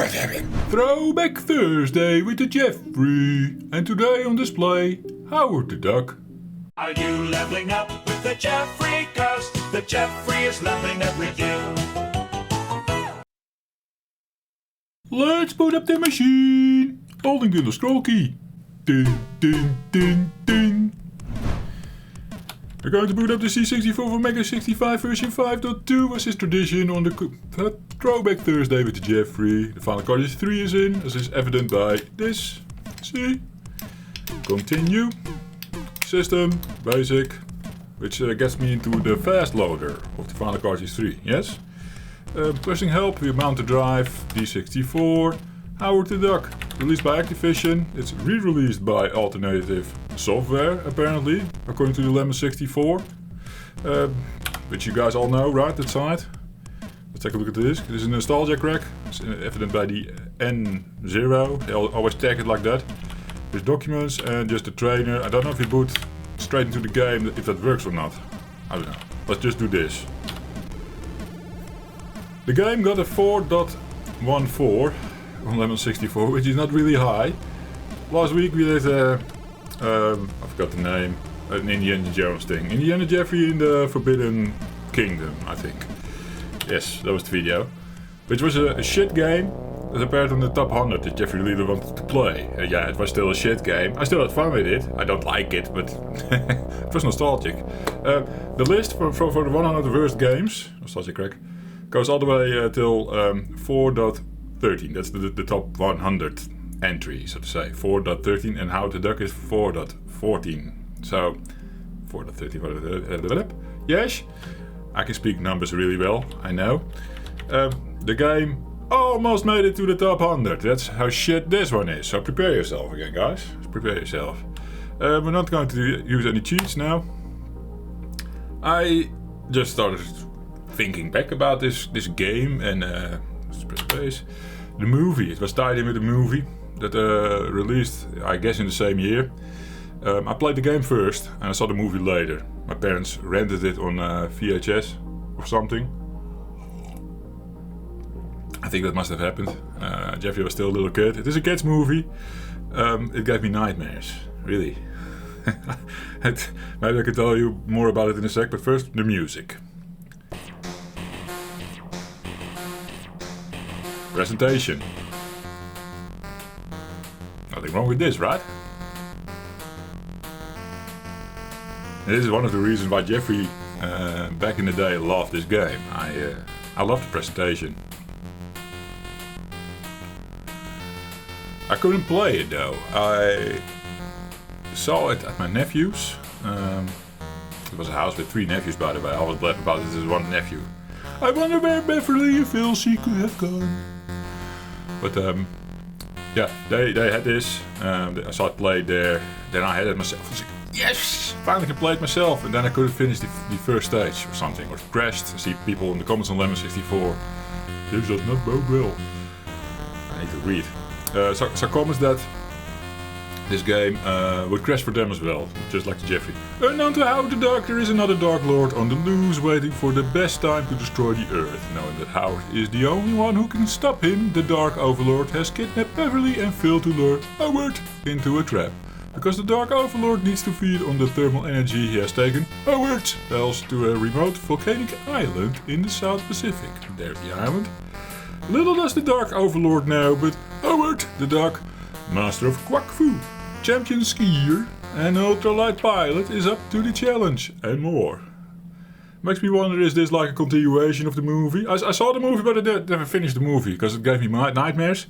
Throwback Thursday with the Jeffrey, and today on display, Howard the Duck. Are you leveling up with the Jeffrey? 'Cause the Jeffrey is leveling up with you. Let's boot up the machine. Holding the scroll key. Ding, ding, ding, ding. We're going to boot up the C64 for Mega 65 version 5.2 as is tradition on the Throwback Thursday with the Jeffrey. The final card is 3 is in, as is evident by this. See? Continue. System. Basic. Which gets me into the fast loader of the final card is 3. Yes? Pressing help, we mount the drive, D64, Howard the Duck, released by Activision. It's re-released by Alternative Software, apparently, according to the Lemon 64. Which you guys all know, right, that side? Let's take a look at this. It is a nostalgia crack. It's evident by the N0. They always tag it like that. There's documents and just a trainer. I don't know if you boot straight into the game, if that works or not. I don't know. Let's just do this. The game got a 4.14 on Lemon 64, which is not really high. Last week we did I forgot the name, an Indiana Jones thing. Indiana Jeffrey in the Forbidden Kingdom, I think. Yes, that was the video. Which was a shit game that appeared on the top 100 that Jeffrey really wanted to play. Yeah, it was still a shit game. I still had fun with it. I don't like it, but it was nostalgic. The list for the 100 worst games, nostalgia crack, goes all the way till 4.13. That's the top 100 entry, so to say. 4.13, and Howard the Duck is 4.14. So 4.13. Yes, I can speak numbers really well. I know. The game almost made it to the top 100. That's how shit this one is. So prepare yourself again, guys. Prepare yourself. We're not going to use any cheats now. I just started thinking back about this game and space. The movie, it was tied in with a movie that released, I guess, in the same year. I played the game first and I saw the movie later. My parents rented it on VHS or something. I think that must have happened. Jeffrey was still a little kid. It is a kids movie. It gave me nightmares, really. Maybe I can tell you more about it in a sec, but first the music. Presentation. Nothing wrong with this, right? This is one of the reasons why Jeffrey back in the day loved this game. I love the presentation. I couldn't play it though. I saw it at my nephew's. It was a house with 3 nephews, by the way. I was glad about it as one nephew. I wonder where Beverly and Philsey could have gone. But yeah, they had this. I saw it played there. Then I had it myself. I was like, yes! Finally can play it myself. And then I couldn't finish the first stage or something. Or it crashed. I see people in the comments on Lemon 64. This does not bode well. I need to read. So comments that this game would crash for them as well, just like the Jeffrey. Unknown to Howard the Duck, there is another Dark Lord on the loose waiting for the best time to destroy the Earth. Knowing that Howard is the only one who can stop him, the Dark Overlord has kidnapped Beverly and failed to lure Howard into a trap. Because the Dark Overlord needs to feed on the thermal energy he has taken, Howard else to a remote volcanic island in the South Pacific. There's the island. Little does the Dark Overlord know, but Howard the Duck, master of Quack Fu, champion skier and ultralight pilot, is up to the challenge and more. Makes me wonder, is this like a continuation of the movie? I saw the movie, but I never finished the movie because it gave me nightmares.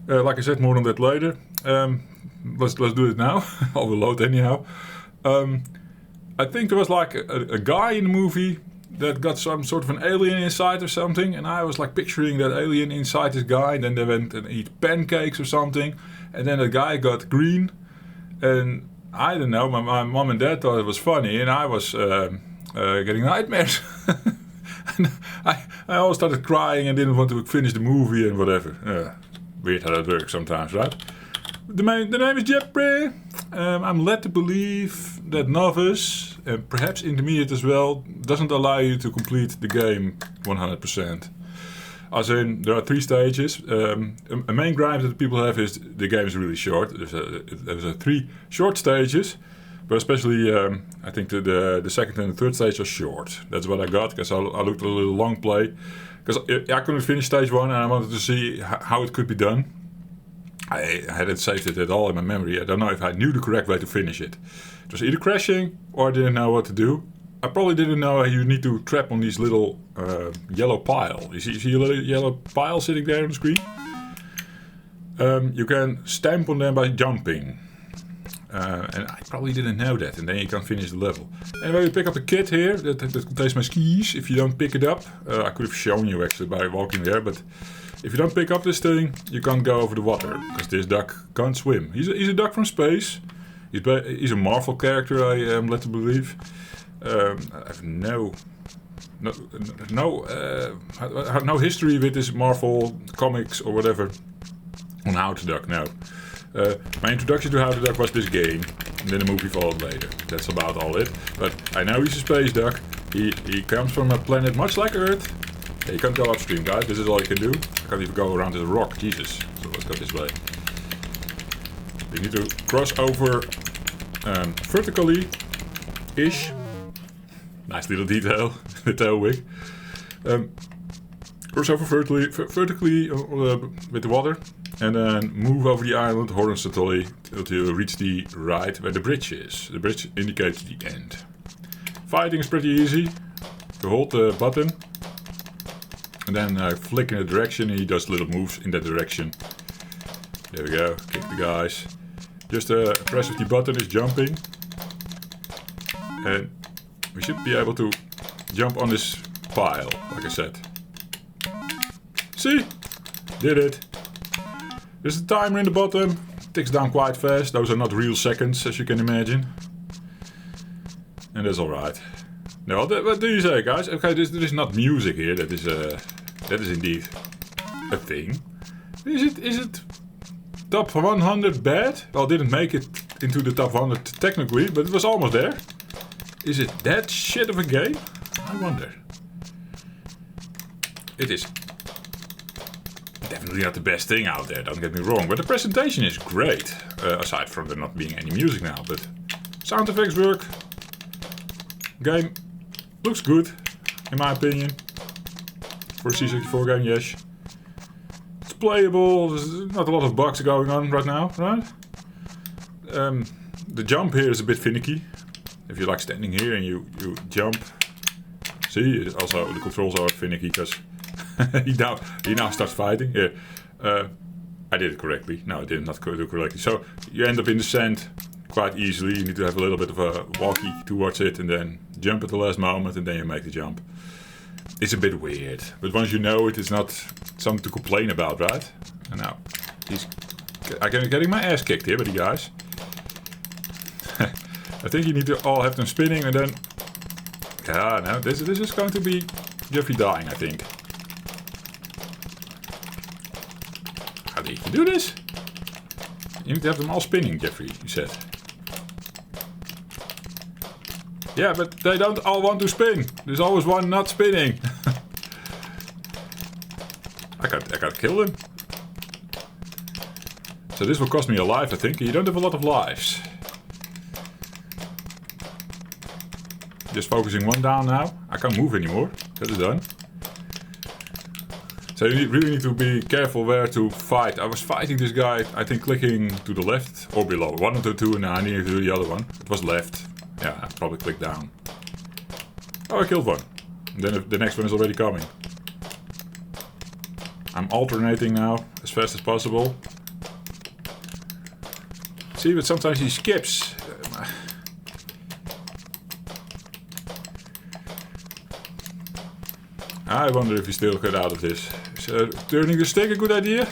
Like I said, more on that later. Let's do it now. I will load anyhow. I think there was like a guy in the movie that got some sort of an alien inside or something, and I was like picturing that alien inside this guy, and then they went and eat pancakes or something, and then the guy got green, and I don't know, my mom and dad thought it was funny, and I was getting nightmares. And I always started crying and didn't want to finish the movie and whatever. Weird how that works sometimes, right? The name is Jeffrey. I'm led to believe that novice, and perhaps intermediate as well, doesn't allow you to complete the game 100%. as in, there are 3 stages. A main gripe that people have is the game is really short. There's 3 short stages, but especially I think the second and the third stage are short. That's what I got, because I looked at a little long play. Because I couldn't finish stage 1 and I wanted to see how it could be done. I hadn't saved it at all in my memory. I don't know if I knew the correct way to finish it. It was either crashing or I didn't know what to do. I probably didn't know you need to trap on these little yellow pile. You see a little yellow pile sitting there on the screen? You can stamp on them by jumping. And I probably didn't know that, and then you can finish the level. Anyway, you pick up the kit here that contains my skis. If you don't pick it up, I could have shown you actually by walking there, but if you don't pick up this thing, you can't go over the water, because this duck can't swim. He's a duck from space. He's a Marvel character, I am led to believe. I have no history with this Marvel comics or whatever on how to duck. No. My introduction to how to duck was this game, and then the movie followed later. That's about all it. But I know he's a space duck. He comes from a planet much like Earth. Yeah, you can't go upstream, guys. This is all you can do. I can't even go around this rock. Jesus. So let's go this way. You need to cross over vertically-ish. Nice little detail. The tail wig. Cross over vertically with the water. And then move over the island horizontally until you reach the right where the bridge is. The bridge indicates the end. Fighting is pretty easy. You hold the button and then flick in a direction and he does little moves in that direction. There we go, kick the guys. Just press with the button is jumping. And we should be able to jump on this pile, like I said. See? Did it. There's a timer in the bottom. It ticks down quite fast. Those are not real seconds, as you can imagine. And that's alright. Now, what do you say, guys? Okay, there is not music here. That is indeed a thing. Is it top 100 bad? Well, didn't make it into the top 100 technically, but it was almost there. Is it that shit of a game? I wonder. It is definitely not the best thing out there, don't get me wrong, but the presentation is great, aside from there not being any music now, but sound effects work, game looks good, in my opinion, for a C64 game, yes. It's playable, there's not a lot of bugs going on right now, right? The jump here is a bit finicky. If you like standing here and you jump, see, also the controls are finicky because he now starts fighting. Yeah, I did it correctly. No, I did not do it correctly. So you end up in the sand quite easily. You need to have a little bit of a walkie towards it and then jump at the last moment and then you make the jump. It's a bit weird, but once you know it, it's not something to complain about, right? And now, I'm getting my ass kicked here by the guys. I think you need to all have them spinning and then... Yeah, no, this is going to be Jeffrey dying, I think. How did you do this? You need to have them all spinning, Jeffrey, you said. Yeah, but they don't all want to spin. There's always one not spinning. I can't kill them. So this will cost me a life, I think. You don't have a lot of lives. Just focusing one down now. I can't move anymore. That is done. So you really need to be careful where to fight. I was fighting this guy, I think clicking to the left or below. One of the two and I needed to do the other one. It was left. Yeah, I probably clicked down. Oh, I killed one. And then the next one is already coming. I'm alternating now as fast as possible. See, but sometimes he skips. I wonder if you still get out of this. Is turning the stick a good idea?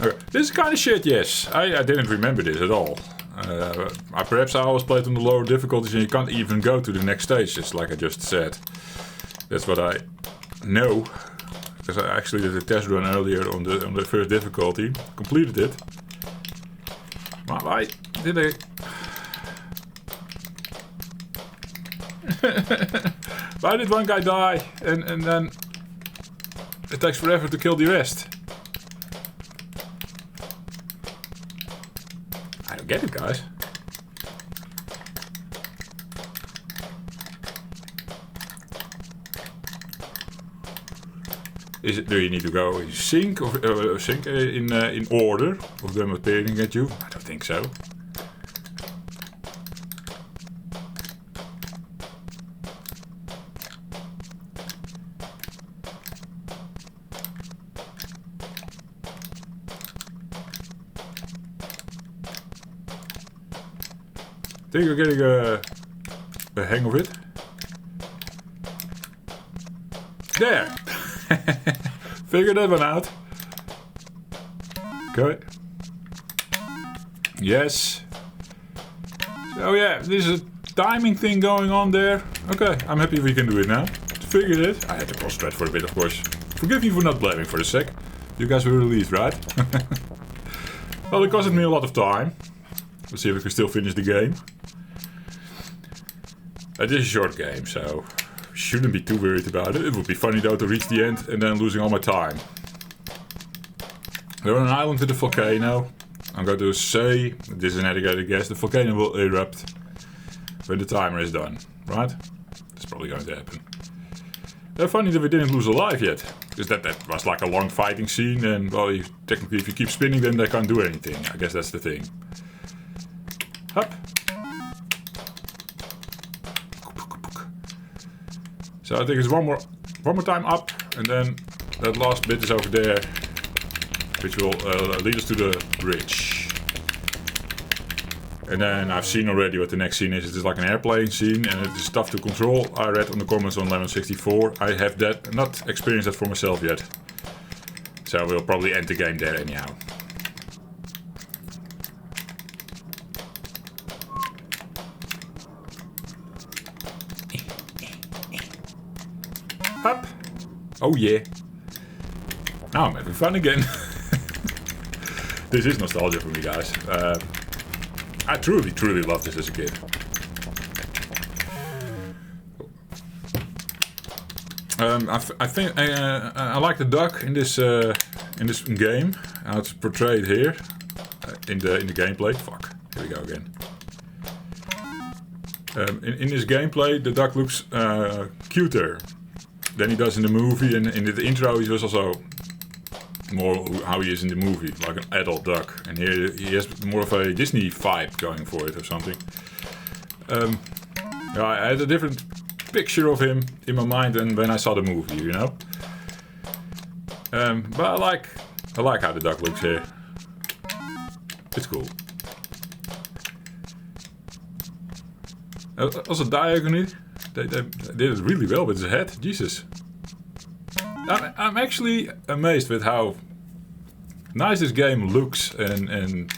Okay. This is kind of shit, yes. I didn't remember this at all. Perhaps I always played on the lower difficulties and you can't even go to the next stage, just like I just said. That's what I know. Because I actually did a test run earlier on the first difficulty. Completed it. Why did I... Why did one guy die and then it takes forever to kill the rest. I don't get it, guys. Do you need to go in sync or sync in order of them appearing at you? I don't think so. I think we're getting a hang of it. There! Figure that one out. Okay. Yes. So yeah, there's a timing thing going on there. Okay, I'm happy we can do it now. Figured it. I had to concentrate for a bit, of course. Forgive me for not blaming for a sec. You guys were relieved, right? Well, it costed me a lot of time. Let's see if we can still finish the game. It is a short game, so shouldn't be too worried about it. It would be funny though to reach the end and then losing all my time. We're on an island with a volcano. I'm going to say, this is an educated guess, the volcano will erupt when the timer is done, right? That's probably going to happen. Funny that we didn't lose a life yet, because that was like a long fighting scene, and well, technically if you keep spinning then they can't do anything. I guess that's the thing. Up. So I think it's one more time up, and then that last bit is over there, which will lead us to the bridge. And then I've seen already what the next scene is. It is like an airplane scene, and it is tough to control. I read on the comments on Lemon 64. I have not experienced that for myself yet. So we'll probably end the game there anyhow. Up. Oh yeah. Now I'm having fun again. This is nostalgia for me, guys. I truly loved this as a kid. I think I like the duck in this game. How it's portrayed here in the gameplay. Fuck. Here we go again. In this gameplay, the duck looks cuter than he does in the movie, and in the intro he was also more how he is in the movie, like an adult duck, and here he has more of a Disney vibe going for it or something. Yeah, I had a different picture of him in my mind than when I saw the movie, you know. But I like how the duck looks here. It's cool. Also Diagonally, they did it really well with his head. Jesus. I'm actually amazed with how nice this game looks and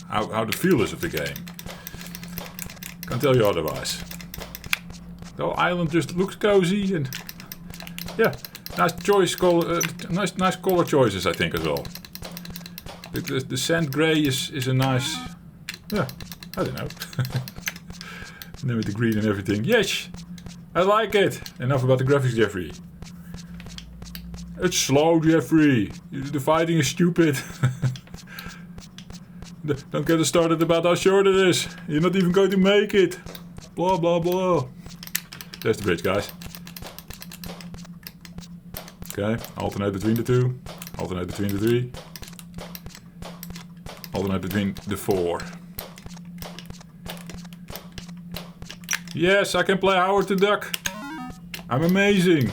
how the feel is of the game. Can't tell you otherwise. The whole island just looks cozy and yeah, nice nice color choices I think as well. The sand gray is a nice, yeah, I don't know. And then with the green and everything. Yes, I like it. Enough about the graphics, Jeffrey. It's slow, Jeffrey. The fighting is stupid. Don't get us started about how short it is. You're not even going to make it. Blah, blah, blah. There's the bridge, guys. Okay, alternate between the two. Alternate between the three. Alternate between the four. Yes, I can play Howard the Duck. I'm amazing.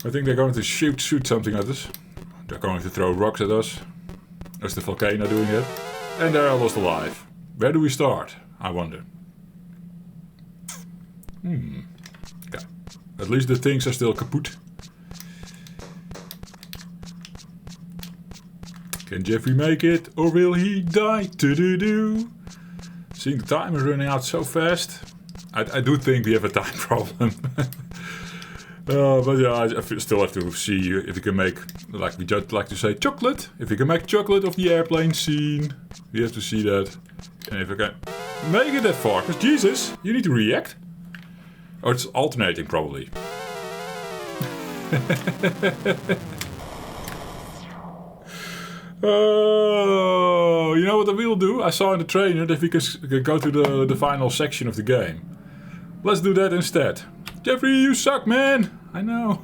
I think they're going to shoot something at us. They're going to throw rocks at us. Is the volcano doing it? And they're almost alive. Where do we start? I wonder. Okay. At least the things are still kaput. Can Jeffrey make it? Or will he die? Do-do-do. Seeing the time is running out so fast. I do think we have a time problem. But yeah, I still have to see if we can make, like we just like to say, chocolate. If we can make chocolate of the airplane scene. We have to see that. And if I can make it that far. Because Jesus, you need to react. Oh, it's alternating probably. Oh, you know what I will do? I saw in the trailer that we can go to the final section of the game. Let's do that instead. Jeffrey, you suck, man! I know.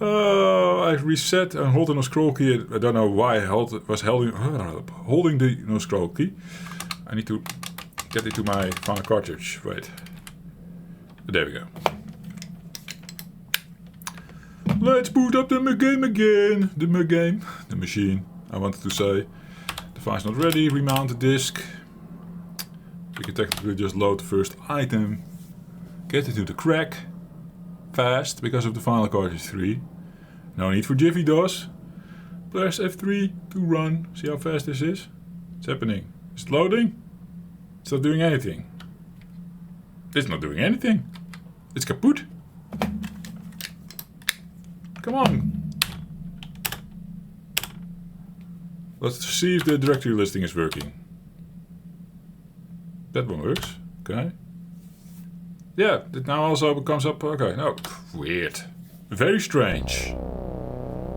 I reset and hold the no scroll key. I don't know why I was holding the no scroll key. I need to get into my final cartridge. Wait. There we go. Let's boot up the game again. The machine, I wanted to say. The file's not ready. Remount the disk. We can technically just load the first item. Get it to the crack. Fast, because of the final cartridge 3. No need for Jiffy DOS. Press F3 to run. See how fast this is? It's happening. Is it loading? It's not doing anything. It's not doing anything. It's kaput. Come on. Let's see if the directory listing is working. That one works. Okay. Yeah, it now also comes up. Okay, no. Weird. Very strange.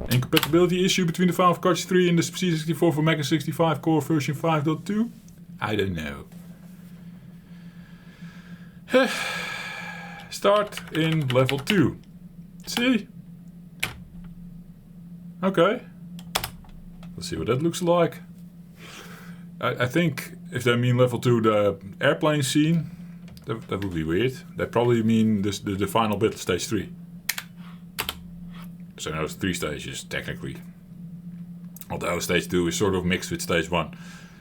Incompatibility issue between the file of cartridge 3 and the C64 for Mega 65 core version 5.2? I don't know. Start in level 2. See? Okay. Let's see what that looks like. I think if they mean level 2 the airplane scene, that would be weird. They probably mean this, the final bit, stage 3. So now it's 3 stages, technically. Although stage 2 is sort of mixed with stage 1.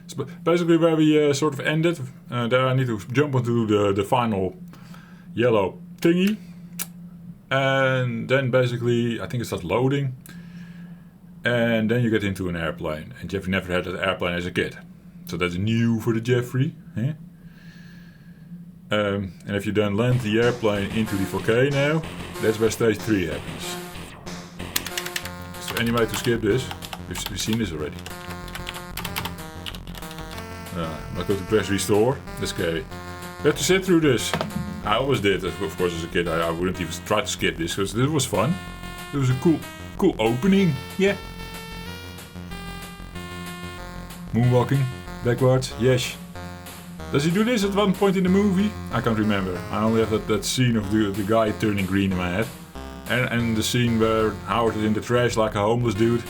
So basically where we sort of ended, there I need to jump onto the final yellow thingy. And then basically, I think it starts loading. And then you get into an airplane. And Jeffrey never had an airplane as a kid. So that's new for the Jeffrey. Eh? And if you then land the airplane into the volcano, that's where stage 3 happens. Is there any way to skip this? We've seen this already. I'm not going to press restore. That's scary. We have to sit through this. I always did, of course, as a kid. I wouldn't even try to skip this because this was fun. It was a cool opening. Yeah. Moonwalking backwards. Yes. Does he do this at one point in the movie? I can't remember. I only have that scene of the guy turning green in my head. And the scene where Howard is in the trash like a homeless dude.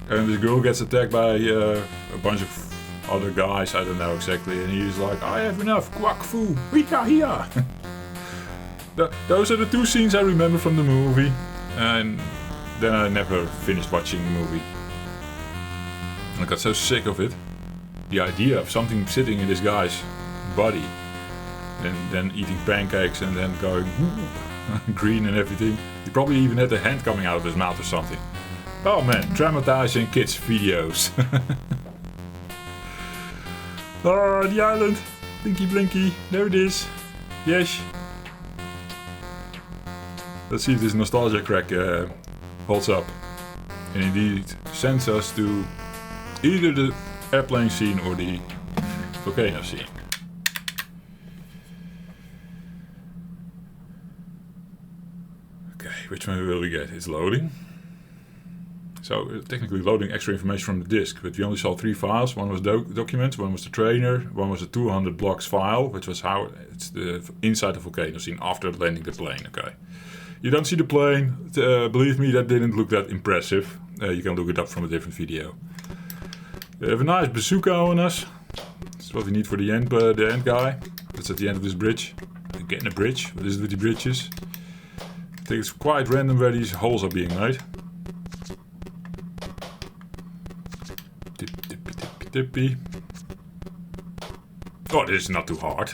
And this girl gets attacked by a bunch of other guys, I don't know exactly. And he's like, I have enough, quack foo, hee-ha. Those are the 2 scenes I remember from the movie. And then I never finished watching the movie. I got so sick of it. The idea of something sitting in this guy's body. And then eating pancakes and then going green and everything. He probably even had a hand coming out of his mouth or something. Oh man, traumatizing kids videos. Oh, the island. Blinky blinky. There it is. Yes. Let's see if this nostalgia crack holds up. And indeed sends us to either the airplane scene or the volcano scene. Okay, which one will we get? It's loading. So technically loading extra information from the disk, but we only saw 3 files. One was documents, one was the trainer, one was a 200 blocks file, which was how it's the inside the volcano scene after landing the plane. Okay, you don't see the plane. Believe me, that didn't look that impressive. You can look it up from a different video. We have a nice bazooka on us. That's what we need for the end guy. That's at the end of this bridge. Again, a bridge. What is it with the bridges? I think it's quite random where these holes are being made. Tippy. Oh, this is not too hard.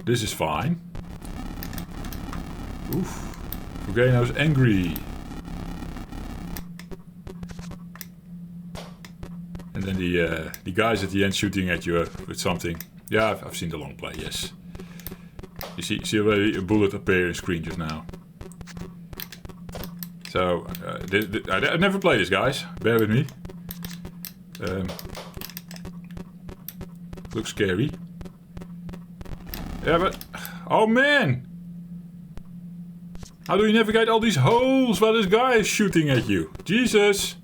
This is fine. Oof. Volcano's angry. And then the guys at the end shooting at you with something. Yeah, I've seen the long play, yes. You see already a bullet appear in screen just now. So, I never played this, guys. Bear with me. Looks scary. Yeah, but... Oh, man! How do you navigate all these holes while this guy is shooting at you? Jesus!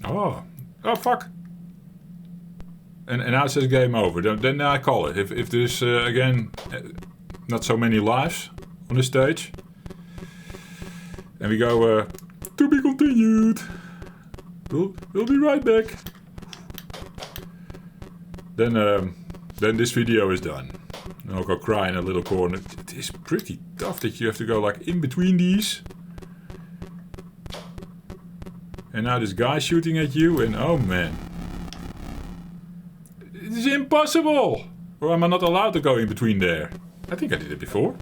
Oh. Oh, fuck! And now it says game over. Then I call it. If there's, again, not so many lives on the stage. And we go, to be continued. We'll be right back. Then this video is done. And I'll go cry in a little corner. It is pretty tough that you have to go like in between these. And now this guy shooting at you and oh man. It is impossible! Or am I not allowed to go in between there? I think I did it before.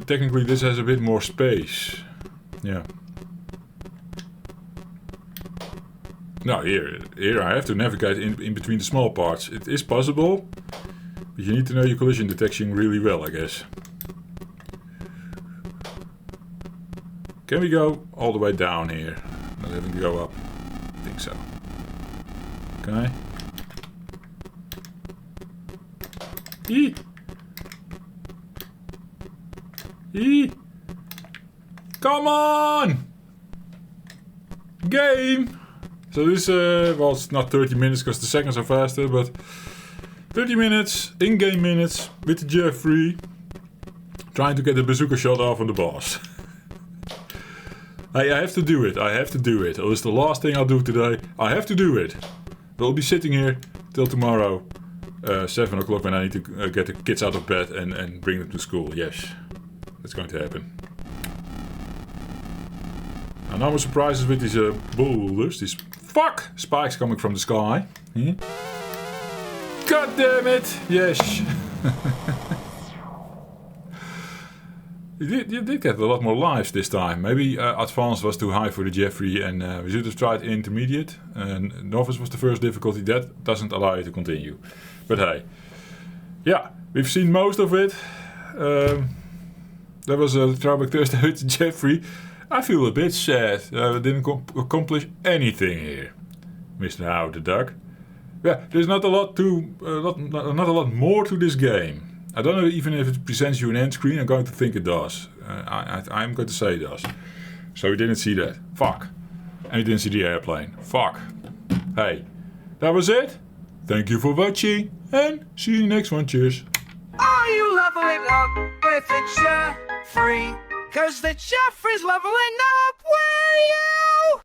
Technically this has a bit more space. Yeah. No, here I have to navigate in between the small parts. It is possible, but you need to know your collision detection really well, I guess. Can we go all the way down here? Not having to go up? I think so. Okay. Eee! Eee! Come on! Game! So this, well, it's not 30 minutes because the seconds are faster, but 30 minutes, in-game minutes, with the Jeffrey, trying to get the bazooka shot off on the boss. I have to do it, It was the last thing I'll do today. I have to do it. We'll be sitting here till tomorrow, 7 o'clock when I need to get the kids out of bed and bring them to school. Yes, that's going to happen. And no more surprises with these boulders, these spikes coming from the sky. Yeah. God damn it! Yes! You did get a lot more lives this time. Maybe Advanced was too high for the Jeffrey and we should have tried Intermediate. And Novice was the first difficulty. That doesn't allow you to continue. But hey. Yeah, we've seen most of it. That was a Throwback Thursday with the Jeffrey. I feel a bit sad. I didn't accomplish anything here, Mr. Howard the Duck. Yeah, there's not a lot more to this game. I don't know even if it presents you an end screen. I'm going to think it does. I'm going to say it does. So we didn't see that. Fuck. And we didn't see the airplane. Fuck. Hey, that was it. Thank you for watching and see you next one. Cheers. Are you leveling up with the Jeffrey? 'Cause the Jeffrey's leveling up with you!